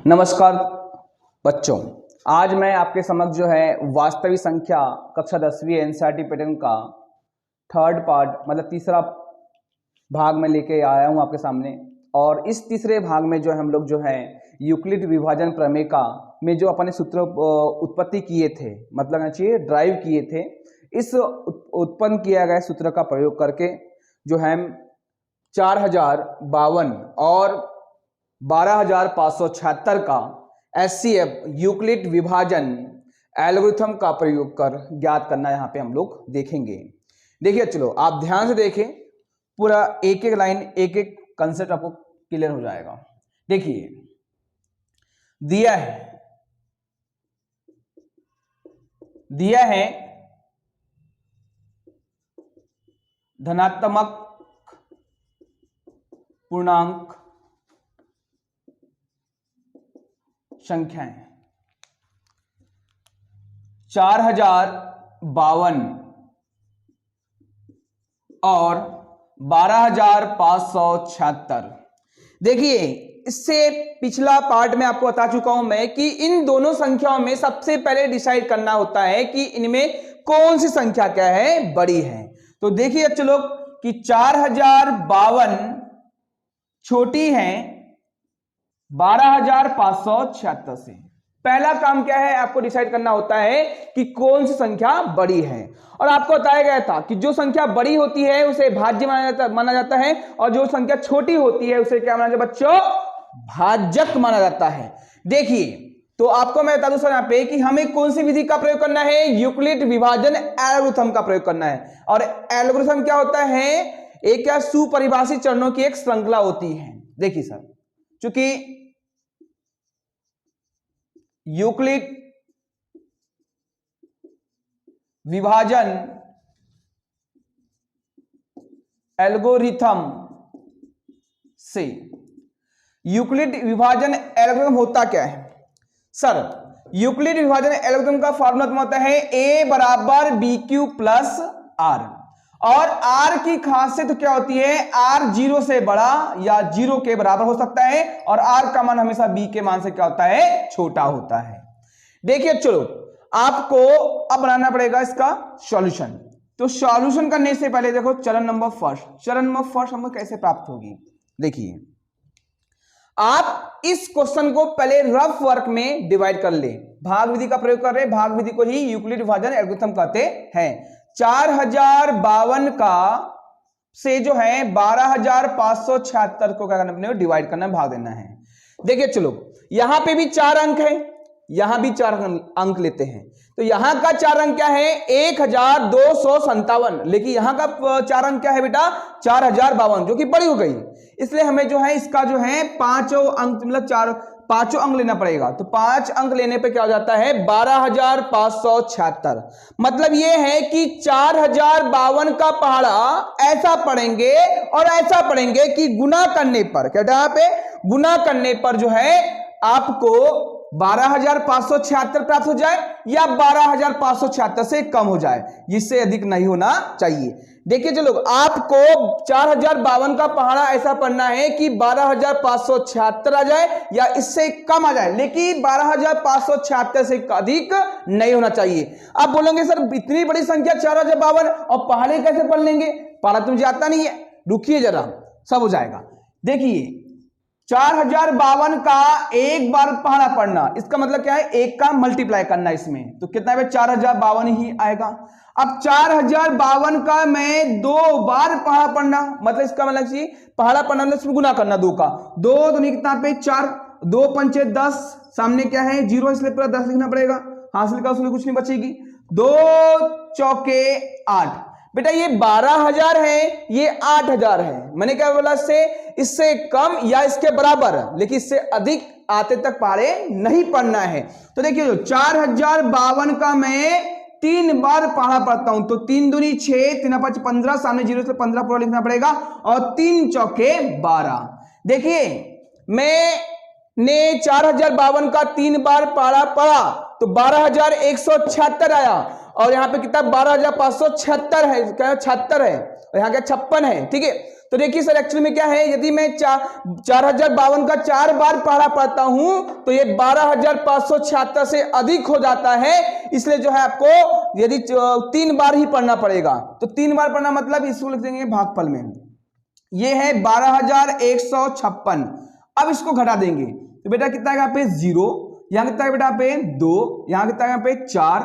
नमस्कार बच्चों, आज मैं आपके समक्ष जो है वास्तविक संख्या कक्षा 10वीं एनसीईआरटी पैटर्न का थर्ड पार्ट मतलब तीसरा भाग में लेके आया हूं आपके सामने। और इस तीसरे भाग में जो हम लोग जो है यूक्लिड विभाजन प्रमेय का में जो अपने सूत्र उत्पत्ति किए थे, मतलब चाहिए ड्राइव किए थे, इस उत्पन्न किया गया सूत्र का प्रयोग करके जो है 4052 और 12576 का एचसीएफ यूक्लिड विभाजन एल्गोरिथम का प्रयोग कर ज्ञात करना यहाँ पे हम लोग देखेंगे। देखिए चलो आप ध्यान से देखें, पूरा एक एक लाइन एक एक कंसेप्ट आपको क्लियर हो जाएगा। देखिए दिया है धनात्मक पूर्णांक संख्याएं 4052 और 12576। देखिए इससे पिछला पार्ट में आपको बता चुका हूं मैं कि इन दोनों संख्याओं में सबसे पहले डिसाइड करना होता है कि इनमें कौन सी संख्या क्या है, बड़ी है। तो देखिए चलो कि 4052 छोटी है 12576 से। पहला काम क्या है, आपको डिसाइड करना होता है कि कौन सी संख्या बड़ी है। और आपको बताया गया था कि जो संख्या बड़ी होती है उसे भाज्य माना जाता है और जो संख्या छोटी होती है उसे क्या माना जाता है बच्चों, भाजक माना जाता है। देखिए तो आपको मैं बता दूं सर यहाँ पे कि हमें कौन सी विधि का प्रयोग करना है, यूक्लिड विभाजन एल्गोरिथम का प्रयोग करना है। और एल्गोरिथम क्या होता है, एक क्या सुपरिभाषित चरणों की एक श्रृंखला होती है। देखिए सर, चूंकि यूक्लिड विभाजन एल्गोरिथम से यूक्लिड विभाजन एल्गोरिथम होता क्या है सर, यूक्लिड विभाजन एल्गोरिथम का फॉर्मूला होता है a बराबर बी क्यू प्लस आर। और r की खासियत क्या होती है, r 0 से बड़ा या 0 के बराबर हो सकता है और r का मान हमेशा b के मान से क्या होता है, छोटा होता है। देखिए चलो आपको अब बनाना पड़ेगा इसका सॉल्यूशन। तो सॉल्यूशन करने से पहले देखो चरण नंबर फर्स्ट हमको कैसे प्राप्त होगी। देखिए आप इस क्वेश्चन को पहले रफ वर्क में डिवाइड कर ले, भाग विधि का प्रयोग कर रहे हैं, भाग विधि को ही यूक्लिड विभाजन एल्गोरिथम कहते हैं। 4052 का से जो है 12576 को क्या करना है, डिवाइड करना, भाग देना है। देखिए चलो यहां पे भी 4 अंक है, यहां भी 4 अंक लेते हैं। तो यहां का 4 अंक क्या है, 1257, लेकिन यहां का 4 अंक क्या है बेटा, 4052, जो कि बड़ी हो गई। इसलिए हमें जो है इसका जो है 5 अंक मतलब 5 अंक लेना पड़ेगा। तो 5 अंक लेने पे क्या हो जाता है, 12576। मतलब ये है कि 4052 का पहाड़ा ऐसा पढ़ेंगे और ऐसा पढ़ेंगे कि गुना करने पर क्या यहाँ पे गुना करने पर जो है आपको 12576 प्राप्त हो जाए या 12576 से कम हो जाए, जिससे अधिक नहीं होना चाहिए। देखिए चलो आपको 4052 का पहाड़ा ऐसा पढ़ना है कि 12576 आ जाए या इससे कम आ जाए, लेकिन 12576 से अधिक नहीं होना चाहिए। आप बोलेंगे सर इतनी बड़ी संख्या 4052 और पहाड़े कैसे पढ़ लेंगे, पहाड़ा तो मुझे आता नहीं है। रुकिए जरा, सब हो जाएगा। देखिए 4052 का एक बार पहाड़ा पढ़ना, इसका मतलब क्या है, एक का मल्टीप्लाई करना इसमें, तो कितना है 4052 ही आएगा। अब 4052 का मैं 2 बार पहाड़ा पढ़ना, मतलब इसका मतलब चाहिए पहाड़ा पढ़ना मतलब इसमें गुना करना, 2 का 2 दूनी कितना पे 4, 2 पंचे 10, सामने क्या है 0, इसलिए पूरा 10 लिखना पड़ेगा, हासिल का उसमें कुछ नहीं बचेगी। 2 चौके 8, बेटा ये 12000 है, ये 8000 है। मैंने क्या बोला, इससे कम या इसके बराबर, लेकिन इससे अधिक आते तक पहाड़े नहीं पढ़ना है। तो देखिए 4052 का मैं 3 बार पहाड़ा पढ़ता हूं, तो 3 दूनी 6, 3 5 15, सामने 0 से 15 पूरा लिखना पड़ेगा और 3 चौके 12। देखिए मैंने 4052 का 3 बार पहाड़ा पढ़ा तो 12176 आया, और यहाँ पे कितना 12576 है, क्या 76 है, और यहाँ क्या 56 है, ठीक है। तो देखिए सर एक्चुअली में क्या है, यदि मैं 4052 का 4 बार पढ़ा पढ़ता हूं तो ये 12576 से अधिक हो जाता है, इसलिए जो है आपको यदि 3 बार ही पढ़ना पड़ेगा। तो 3 बार पढ़ना मतलब इसको लिख देंगे भागफल में, ये है 12156। अब इसको घटा देंगे तो बेटा कितना आएगा यहाँ पे 0, यहां कितना बेटा यहाँ पे 2, यहां कितना यहाँ पे 4,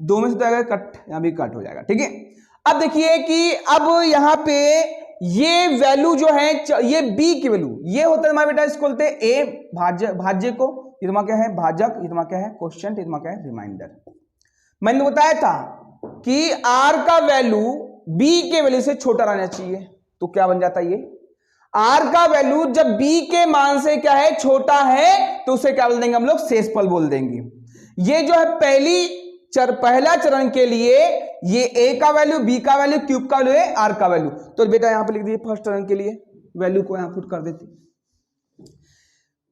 2 में से कट, यहां भी कट हो जाएगा। ठीक है, अब देखिए कि अब यहां पे ये वैल्यू जो है, ये b की वैल्यू, ये होता है हमारे बेटा, इसको बोलते हैं a भाज्य को, ये तुम्हारा क्या है भाजक, ये तुम्हारा क्या है क्वेश्चन, ये तुम्हारा क्या है रिमाइंडर। मैंने बताया था कि r का वैल्यू b के वैल्यू से छोटा रहना चाहिए, तो क्या बन जाता है ये r का वैल्यू जब b के मान से क्या है छोटा है तो उसे क्या बोल देंगे हम लोग, शेषफल बोल देंगे। ये जो है पहला चरण के लिए ये a का वैल्यू, b का वैल्यू, क्यूब का वैल्यू है, r का वैल्यू। तो बेटा यहां पे लिख दीजिए फर्स्ट चरण के लिए वैल्यू को यहां पुट कर देते।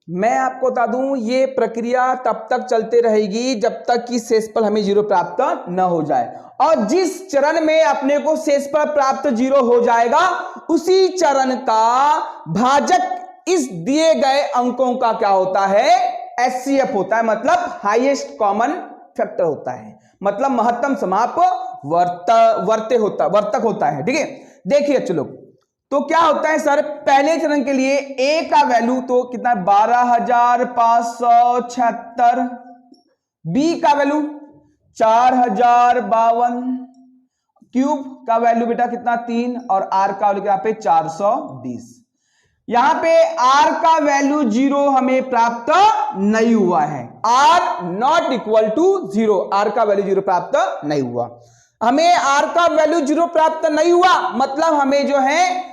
मैं आपको बता दूं ये प्रक्रिया तब तक चलते रहेगी जब तक कि शेषफल हमें 0 प्राप्त न हो जाए, और जिस चरण में अपने को शेषफल प्राप्त 0 हो जाएगा उसी चरण का भाजक इस दिए गए अंकों का क्या होता है, HCF होता है, मतलब हाईएस्ट कॉमन फैक्टर होता है, मतलब महत्तम समाप वर्तक होता है। ठीक है, देखिए चलो तो क्या होता है सर, पहले चरण के लिए a का वैल्यू तो कितना 12576, b का वैल्यू 4052, क्यूब का वैल्यू बेटा कितना 3, और r का वैल्यू यहाँ पे 420। यहां पे r का वैल्यू 0 हमें प्राप्त नहीं हुआ है, r not equal to 0, r का वैल्यू 0 प्राप्त नहीं हुआ। हमें r का वैल्यू 0 प्राप्त नहीं हुआ मतलब हमें जो है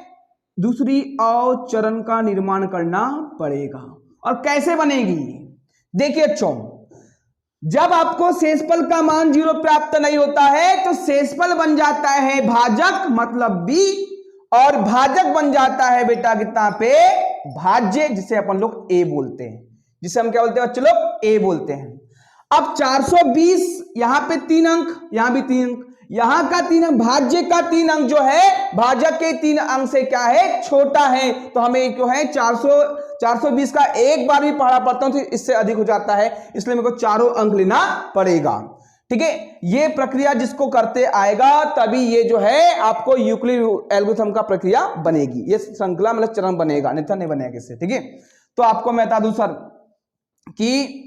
दूसरी और चरण का निर्माण करना पड़ेगा। और कैसे बनेगी, देखिए बच्चों, जब आपको शेषफल का मान 0 प्राप्त नहीं होता है तो शेषफल बन जाता है भाजक मतलब b, और भाजक बन जाता है बेटा कितना पे भाज्य, जिसे अपन लोग a बोलते हैं, जिसे हम क्या बोलते हैं चलो a बोलते हैं। अब 420 यहां पे 3 अंक, यहां भी 3 अंक, यहां का 3 अंक, भाज्य का 3 अंक जो है भाजक के 3 अंक से क्या है छोटा है, तो हमें जो है 420 का एक बार भी पढ़ा पड़ता हूं तो इससे अधिक हो जाता है, इसलिए मेरे को चारों अंक लेना पड़ेगा। ठीक है, ये प्रक्रिया जिसको करते आएगा तभी ये जो है आपको यूक्लिड एल्गोरिथम का प्रक्रिया बनेगी, ये श्रृंखला मतलब चरण बनेगा, नहीं तो नहीं बनेगा इससे। ठीक है, तो आपको मैं बता दूं सर कि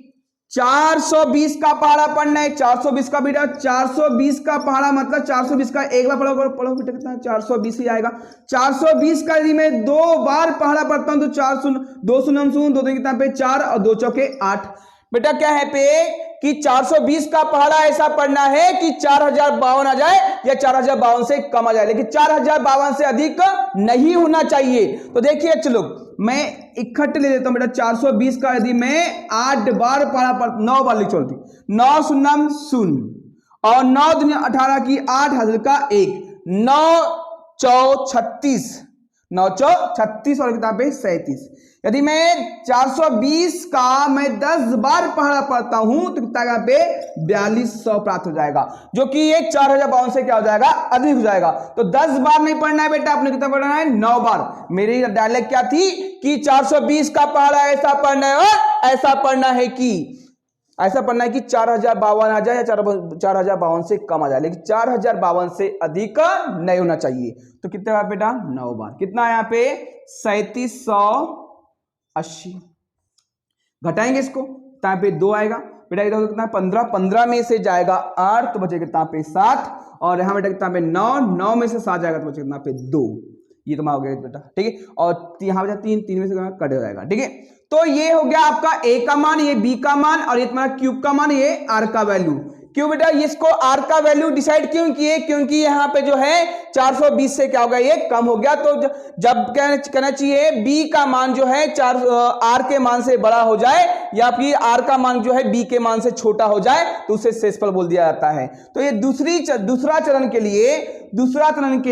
420 का पहाड़ा पढ़ना है, 420 का बेटा 420 का पहाड़ा मतलब 420 का एक बार पढ़ो बेटा कितना 420 ही आएगा। 420 का यदि मैं 2 बार पहाड़ा पढ़ता हूं तो 4 शून्य 2 शून्य 2 कितना पे 4 और 2 चौके 8। बेटा क्या है पे कि 420 का पहाड़ा ऐसा पढ़ना है कि 4052 आ जाए या 4052 से कम आ जाए, लेकिन 4052 से अधिक नहीं होना चाहिए। तो देखिए चलो मैं इकट्ठे ले लेता हूं बेटा, 420 का यदि मैं 8 बार पढ़ा 9 बार लिख चलती, 9 शून्य 0 और 9 दुनिया 18 की 8 हासिल का 1, 9 चौ 36, 9 चौ 36 और किताब पे 37। यदि मैं 420 का मैं 10 बार पढ़ा पढ़ता हूं तो कितना पे 4200 प्राप्त हो जाएगा, जो कि ये 4052 से क्या हो जाएगा अधिक हो जाएगा। तो 10 बार नहीं पढ़ना है बेटा, आपने कितना पढ़ना है 9 बार। मेरी डायलॉग क्या थी कि 420 का पढ़ा ऐसा पढ़ना है और ऐसा पढ़ना है कि ऐसा पढ़ना है कि 4052 आ जाए या 4052 से कम आ जाए, लेकिन 4052 से अधिक नहीं होना चाहिए। तो कितने बार बेटा 9 बार, कितना यहाँ पे 3780। घटाएंगे इसको तो यहाँ पे 2 आएगा बेटा, इधर कितना 15, 15 में से जाएगा 8 तो बचे कितना पे 7, और यहाँ बेटा कितना पे 9, 9 में से 7 जाएगा तो बचे कितना पे 2, ये तुम्हारा हो गया बेटा। ठीक है, और यहाँ बचा 3, 3 में से कट हो जाएगा। ठीक है, तो ये हो गया आपका a का मान, ये b का मान, और ये तुम्हारा क्यूब का मान, ये r का वैल्यू। क्यों बेटा इसको r का वैल्यू डिसाइड क्यों किए, क्योंकि यहाँ पे जो है 420 से क्या हो गया ये कम हो गया, तो जब कहना चाहिए b का मान जो है r के मान से बड़ा हो जाए या फिर r का मान जो है b के मान से छोटा हो जाए तो उसे शेषफल बोल दिया जाता है। तो ये दूसरा चरण के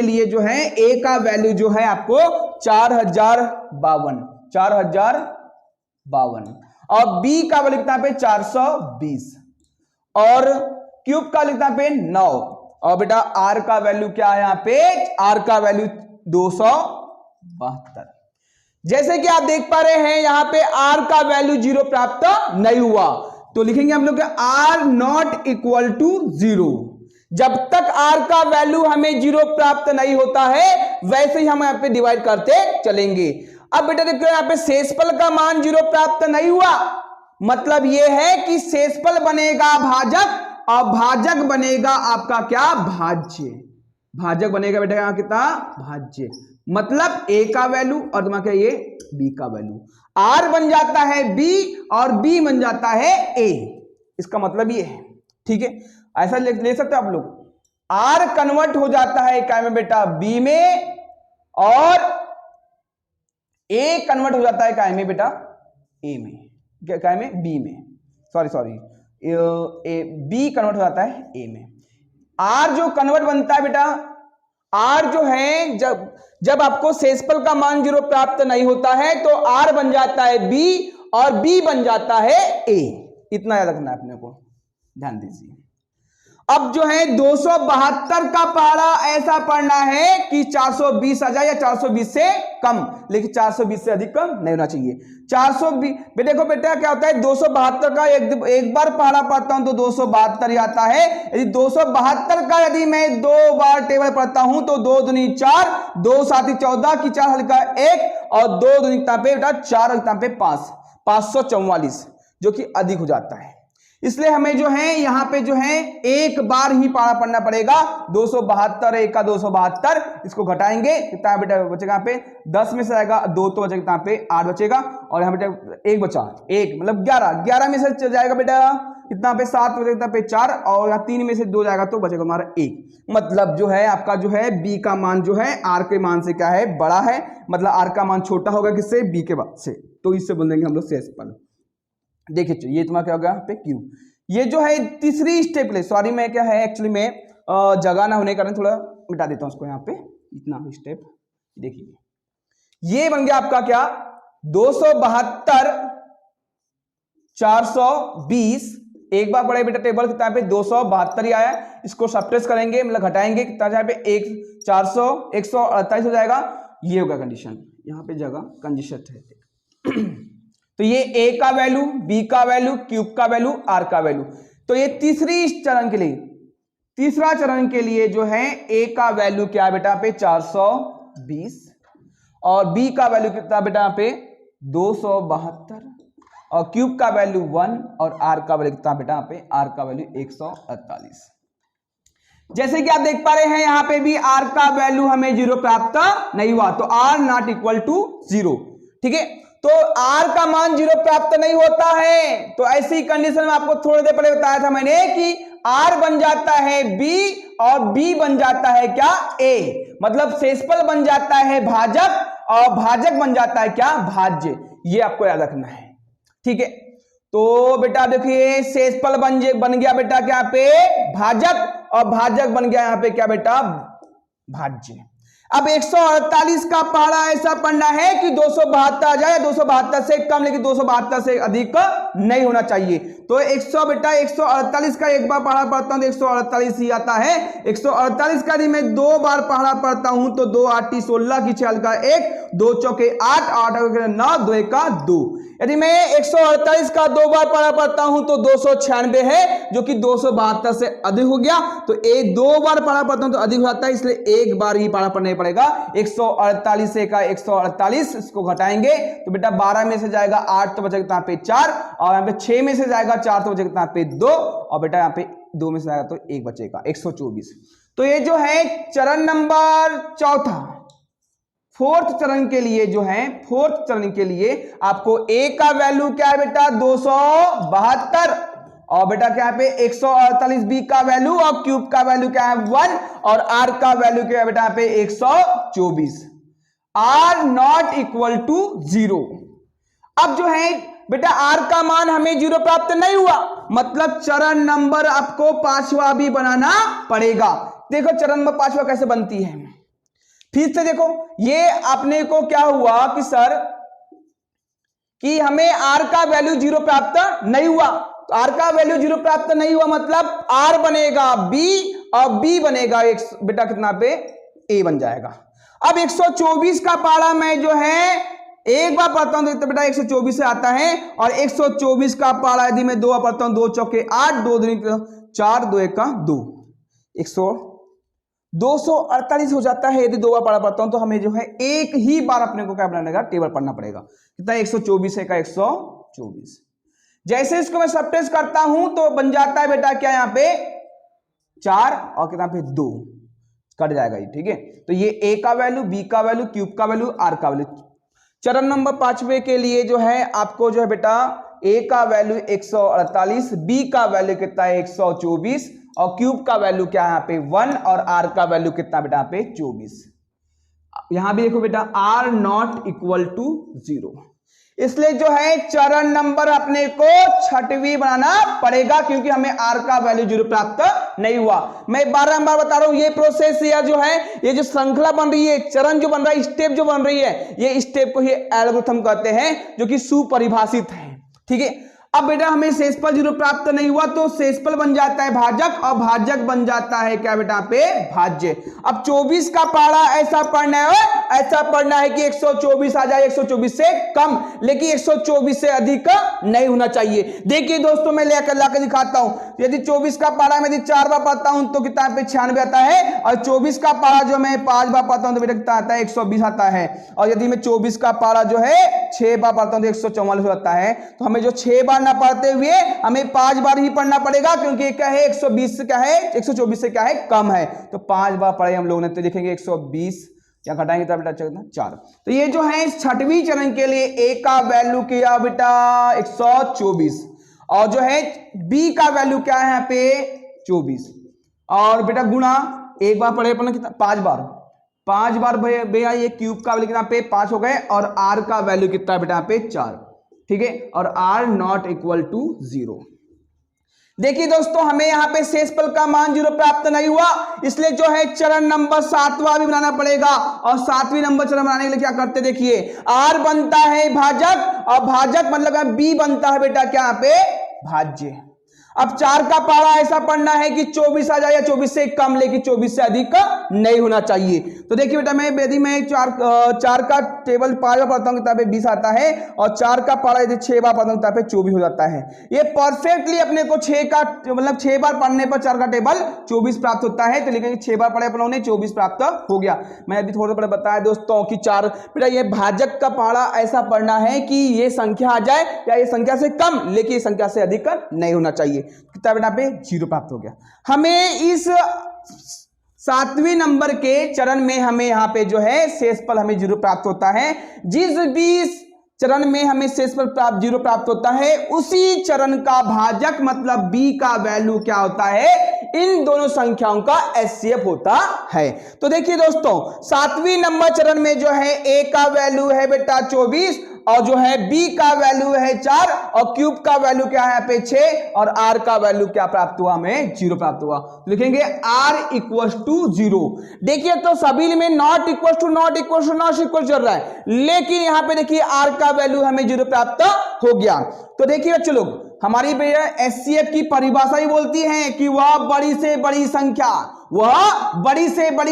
लिए जो है a का वैल्यू जो है आपको 4052 और b का वैल्यू कितना पे 420 और क्यूब का लिखता पे 9, और बेटा r का वैल्यू क्या है यहाँ पे, r का वैल्यू 72। जैसे कि आप देख पा रहे हैं यहां पे r का वैल्यू 0 प्राप्त नहीं हुआ, तो लिखेंगे हम लोग r नॉट इक्वल टू 0। जब तक r का वैल्यू हमें 0 प्राप्त नहीं होता है वैसे ही हम यहां पे डिवाइड करते चलेंगे। अब बेटा देखो यहां पे शेषफल का मान 0 प्राप्त नहीं हुआ, मतलब यह है कि शेषफल बनेगा भाजक और भाजक बनेगा आपका क्या, भाज्य। भाजक बनेगा बेटा यहां कितना, भाज्य, मतलब a का वैल्यू और तुम्हारा क्या ये b का वैल्यू, r बन जाता है b और b बन जाता है a, इसका मतलब ये है। ठीक है, ऐसा ले सकते हो आप लोग, r कन्वर्ट हो जाता है क्या में बेटा, b में, और a कन्वर्ट हो जाता है क्या में बेटा, a में, क्या में, b में, सॉरी b कन्वर्ट हो जाता है a में। r जो कन्वर्ट बनता है बेटा, r जो है जब आपको शेषफल का मान 0 प्राप्त नहीं होता है तो r बन जाता है b और b बन जाता है a, इतना याद रखना है अपने को, ध्यान दीजिए। अब जो है 272 का पहाड़ा ऐसा पढ़ना है कि 420 आ जाए या 420 से कम, लेकिन 420 से अधिक कम नहीं होना चाहिए। 420 देखो बेटा क्या होता है, 272 का एक बार पहाड़ा पढ़ता हूं तो 272 ही आता है। यदि 272 का यदि मैं 2 बार टेबल पढ़ता हूं तो 2 दूनी 4, 2 साथी 14 की 4 हल्का 1 और 2 दूनी पे बेटा 4 हल्का पे 5, 544 जो कि अधिक हो जाता है। इसलिए हमें जो है यहाँ पे जो है एक बार ही पहाड़ा पढ़ना पड़ेगा। 272 एक का 272, इसको घटाएंगे कितना बेटा बचेगा यहाँ पे, 10 में से आएगा 2 तो बचेगा यहाँ पे 8 बचेगा, और यहाँ बेटा 1 बचा, 1 मतलब 11 में से जाएगा बेटा कितना पे 7 बचेगा पे 4, और यहाँ 3 में से 2 जाएगा तो बचेगा हमारा 1। मतलब जो है आपका जो है b का मान जो है r के मान से क्या है, बड़ा है, मतलब r का मान छोटा होगा किससे, b के बाद से, तो इससे बोल देंगे हम लोग शेषफल। देखिए ये तुम्हारा क्या होगा यहाँ पे q, ये जो है तीसरी स्टेप ले, सॉरी मैं क्या है एक्चुअली में जगह ना होने के कारण थोड़ा मिटा देता हूं उसको, यहाँ पे इतना स्टेप देखिए ये बन गया आपका क्या 272 420, एक बार पढ़े बेटा टेबल कितना पे 272 ही आया, इसको सब्ट्रैक्ट करेंगे मतलब घटाएंगे कितना यहाँ पे 148 हो जाएगा, ये होगा कंडीशन, यहाँ पे जगह कंजेस्टेड है। तो ये a का वैल्यू, b का वैल्यू, क्यूब का वैल्यू, r का वैल्यू। तो ये तीसरी चरण के लिए, तीसरा चरण के लिए जो है a का वैल्यू क्या है बेटा पे 420 और b का वैल्यू कितना बेटा यहाँ पे 272 और क्यूब का वैल्यू 1 और r का वैल्यू कितना बेटा यहाँ पे r का वैल्यू 148। जैसे कि आप देख पा रहे हैं यहाँ पे भी r का वैल्यू हमें 0 प्राप्त नहीं हुआ, तो r नॉट इक्वल टू 0। ठीक है, तो r का मान 0 प्राप्त नहीं होता है, तो ऐसी कंडीशन में आपको थोड़ी देर पहले बताया था मैंने कि r बन जाता है b और b बन जाता है क्या a, मतलब शेषफल बन जाता है भाजक और भाजक बन जाता है क्या भाज्य, ये आपको याद रखना है। ठीक है, तो बेटा देखिए शेषफल बन गया बेटा क्या पे भाजक और भाजक बन गया यहाँ पे क्या बेटा भाज्य। अब 148 का पहाड़ा ऐसा पढ़ना है कि 272 आ जाए, 272 से कम लेकिन 272 से अधिक नहीं होना चाहिए। तो 100 बेटा 148 का एक बार पहाड़ा पढ़ता हूं तो 148 ही आता है। 148 का यदि मैं 2 बार पहाड़ा पढ़ता हूं तो 2 8 16 की 6 का 1, 2 चौके 8, 8 9, 2 1 का 2। यदि मैं 148 का 2 बार पहाड़ा पढ़ता हूं तो 296 है जो कि 272 से अधिक हो गया। तो एक 2 बार पहाड़ा पढ़ता हूं तो अधिक हो जाता है, इसलिए एक बार ही पहाड़ा पढ़ना पड़ेगा। 148 से का 148, इसको घटाएंगे तो बेटा 12 में से जाएगा 8 तो बचेगा यहाँ पे 4 और यहाँ पे 6 में से जाएगा 4 तो बचेगा यहाँ पे 2 और बेटा यहाँ पे 2 में से जाएगा तो 1 बचेगा 124। तो ये जो है चरण नंबर चौथा, फोर्थ चरण के लिए जो है, फोर्थ चरण के लिए आपको a का वैल्यू क्या है बेटा 272 और बेटा क्या है पे 148, b का वैल्यू और क्यूब का वैल्यू क्या है 1 और r का वैल्यू क्या है बेटा यहाँ पे 124। r not equal to 0। अब जो है बेटा r का मान हमें 0 प्राप्त नहीं हुआ, मतलब चरण नंबर आपको 5वां भी बनाना पड़ेगा। देखो चरण नंबर 5वां कैसे बनती है, फिर से देखो ये अपने को क्या हुआ कि सर कि हमें r का वैल्यू 0 प्राप्त नहीं हुआ, तो r का वैल्यू 0 प्राप्त नहीं हुआ मतलब r बनेगा b और b बनेगा एक बेटा कितना पे a बन जाएगा। अब 124 का पारा मैं जो है एक बार पढ़ता हूं तो बेटा 124 से आता है, और 124 का पारा यदि मैं 2 बार पढ़ता हूं, 2 चौके 8, 2 दूनी 4, 2 एक का 2, 248 हो जाता है। यदि 2 बार पारा पढ़ता हूं तो हमें जो है एक ही बार अपने को क्या बनाना पड़ेगा, टेबल पढ़ना पड़ेगा। कितना 124 है का 124। जैसे इसको मैं सबट्रैक्ट करता हूं तो बन जाता है बेटा क्या, यहां पे 4 और कितना पे 2 कट जाएगा ये, ठीक है। तो ये ए का वैल्यू, बी का वैल्यू, क्यूब का वैल्यू, आर का वैल्यू। चरण नंबर 5वें के लिए जो है आपको जो है बेटा ए का वैल्यू 148, बी का वैल्यू कितना है 124, और क्यूब का वैल्यू क्या है यहाँ पे 1, और आर का वैल्यू कितना बेटा यहाँ पे 24। यहां भी देखो बेटा आर नॉट इक्वल टू 0, इसलिए जो है चरण नंबर अपने को 6वीं बनाना पड़ेगा, क्योंकि हमें आर का वैल्यू 0 प्राप्त नहीं हुआ। मैं बारंबार बता रहा हूं ये प्रोसेस या जो है ये जो श्रृंखला बन रही है, चरण जो बन रहा है, स्टेप जो बन रही है, ये स्टेप को ही एल्गोरिथम कहते हैं, जो कि सुपरिभाषित है, ठीक है। अब बेटा हमें शेषफल 0 प्राप्त नहीं हुआ तो शेषफल बन जाता है भाजक, और भाजक बन जाता है क्या बेटा पे भाज्य। अब 24 का पारा ऐसा पढ़ना है, ऐसा पढ़ना है कि 124 आ जाए, 124 से कम, लेकिन 124 से अधिक नहीं होना चाहिए। देखिए दोस्तों मैं लेकर लाकर दिखाता हूं, यदि 24 का पारा में यदि 4 बार पढ़ता हूं तो कितना पे 96 आता है, और 24 का पारा जो मैं 5 बार पढ़ता हूं तो बेटा कितना आता है 120 आता है, और यदि मैं 24 का पारा जो है 6 बार पढ़ता हूं तो 144 आता है। तो हमें जो 6 बार ना पढ़ते हुए हमें 5 बार ही पढ़ना पड़ेगा, क्योंकि क्या है 120 से क्या है 124 से क्या है कम है, तो 5 बार पढ़े हम लोगों ने, तो लिखेंगे 120 या घटाएंगे तो बेटा 4। तो ये जो है 6वीं चरण के लिए ए का वैल्यू किया बेटा 124, और जो है बी का वैल्यू क्या है यहाँ पे 24, और बेटा गुणा एक बार पढ़े अपन कितना 5 बार भैया ये क्यूब का वैल्यू कितना पे 5 हो गए, और आर का वैल्यू कितना बेटा पे 4, ठीक है, और आर नॉट इक्वल टू 0। देखिए दोस्तों हमें यहां पे शेषफल का मान 0 प्राप्त नहीं हुआ, इसलिए जो है चरण नंबर 7वां भी बनाना पड़ेगा, और 7वीं नंबर चरण बनाने के लिए क्या करते देखिए, आर बनता है भाजक, और भाजक मतलब बी बनता है बेटा क्या यहाँ पे भाज्य। अब 4 का पारा ऐसा पढ़ना है कि 24 आ जाए, या 24 से कम, लेकिन 24 से अधिक नहीं होना चाहिए। तो देखिए बेटा मैं यदि मैं 4 का टेबल 5 बार पढ़ता हूं किताब पे 20 आता है, और 4 का पारा यदि 6 बार पढ़ता हूं किताब पे 24 हो जाता है। ये परफेक्टली अपने को 6 का मतलब 6 बार पढ़ने पर 4 का टेबल 24 प्राप्त होता है, तो लिखेंगे 6 बार पढ़े अपन लोगों ने 24 प्राप्त हो गया। मैं अभी थोड़ा पहले बताया दोस्तों कि 4 बेटा ये भाजक का पारा ऐसा पढ़ना है कि ये संख्या आ जाए या ये संख्या से कम, लेकिन ये संख्या से अधिक नहीं होना चाहिए। कितना बेटा पे 0 प्राप्त हो गया। हमें इस 7वीं नंबर के चरण में हमें यहां पे जो है शेषफल हमें 0 प्राप्त होता है। जिस भी चरण में हमें शेषफल प्राप्त 0 प्राप्त होता है, उसी चरण का भाजक मतलब b का वैल्यू क्या होता है, इन दोनों संख्याओं का एचसीएफ होता है। तो देखिए दोस्तों 7वीं नंबर चरण में जो है a का वैल्यू है बेटा 24, और जो है b का वैल्यू है 4, और क्यूब का वैल्यू क्या है यहाँ पे 6, और r का वैल्यू क्या प्राप्त हुआ हमें 0 प्राप्त हुआ। तो लिखेंगे r इक्वल टू 0। देखिए तो सभी में नॉट इक्वल टू चल रहा है, लेकिन यहाँ पे देखिए r का वैल्यू हमें 0 प्राप्त हो गया। तो देखिए बच्चों लोग हमारी एचसीएफ की परिभाषा ही बोलती है कि वह बड़ी से बड़ी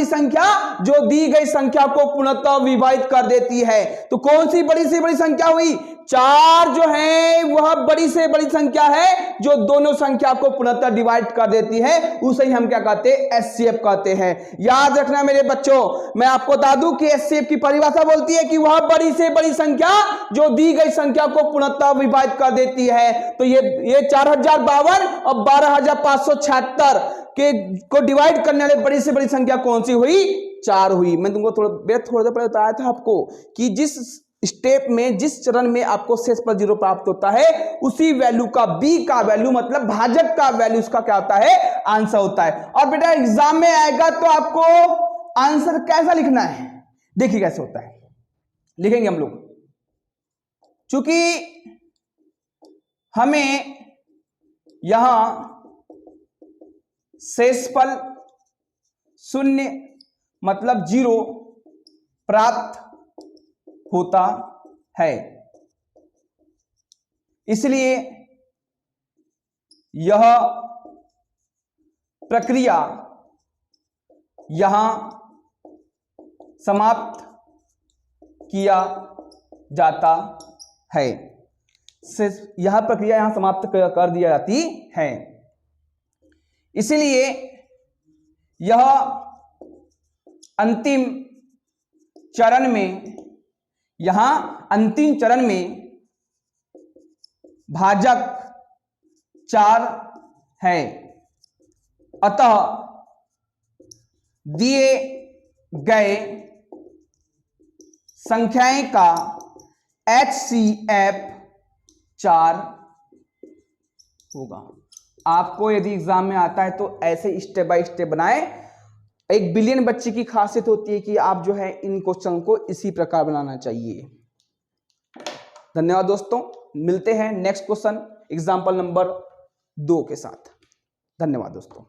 संख्या जो दी गई संख्या को पूर्णतः विभाजित कर देती है। तो कौन सी बड़ी से बड़ी संख्या हुई, 4 जो है वह बड़ी से बड़ी संख्या है जो दोनों संख्या को पूर्णतः डिवाइड कर देती है, उसे ही हम क्या कहते हैं एचसीएफ कहते हैं। याद रखना मेरे बच्चों, मैं आपको बता दूं कि एचसीएफ की परिभाषा बोलती है कि वह बड़ी से बड़ी संख्या जो दी गई संख्या को पूर्णतः विभाजित कर देती है। तो ये 4052 और 12576 के को डिवाइड करने वाले बड़ी से बड़ी संख्या कौन सी हुई, 4 हुई। मैं तुमको थोड़ा देर पहले बताया था आपको कि जिस स्टेप में जिस चरण में आपको शेषफल 0 प्राप्त होता है, उसी वैल्यू का b का वैल्यू मतलब भाजक का वैल्यू उसका क्या होता है आंसर होता है। और बेटा एग्जाम में आएगा तो आपको आंसर कैसा लिखना है, देखिए कैसे होता है, लिखेंगे हम लोग। चूंकि हमें यहां शेषफल 0 मतलब 0 प्राप्त होता है, इसलिए यह प्रक्रिया यहां समाप्त किया जाता है। यह प्रक्रिया यहां समाप्त कर दी जाती है। इसलिए यह अंतिम चरण में, यहां अंतिम चरण में भाजक 4 है। अतः दिए गए संख्याएं का HCF 4 होगा। आपको यदि एग्जाम में आता है तो ऐसे स्टेप बाय स्टेप बनाए। एक बिलियन बच्चे की खासियत होती है कि आप जो है इन क्वेश्चन को इसी प्रकार बनाना चाहिए। धन्यवाद दोस्तों, मिलते हैं नेक्स्ट क्वेश्चन एग्जाम्पल नंबर 2 के साथ। धन्यवाद दोस्तों।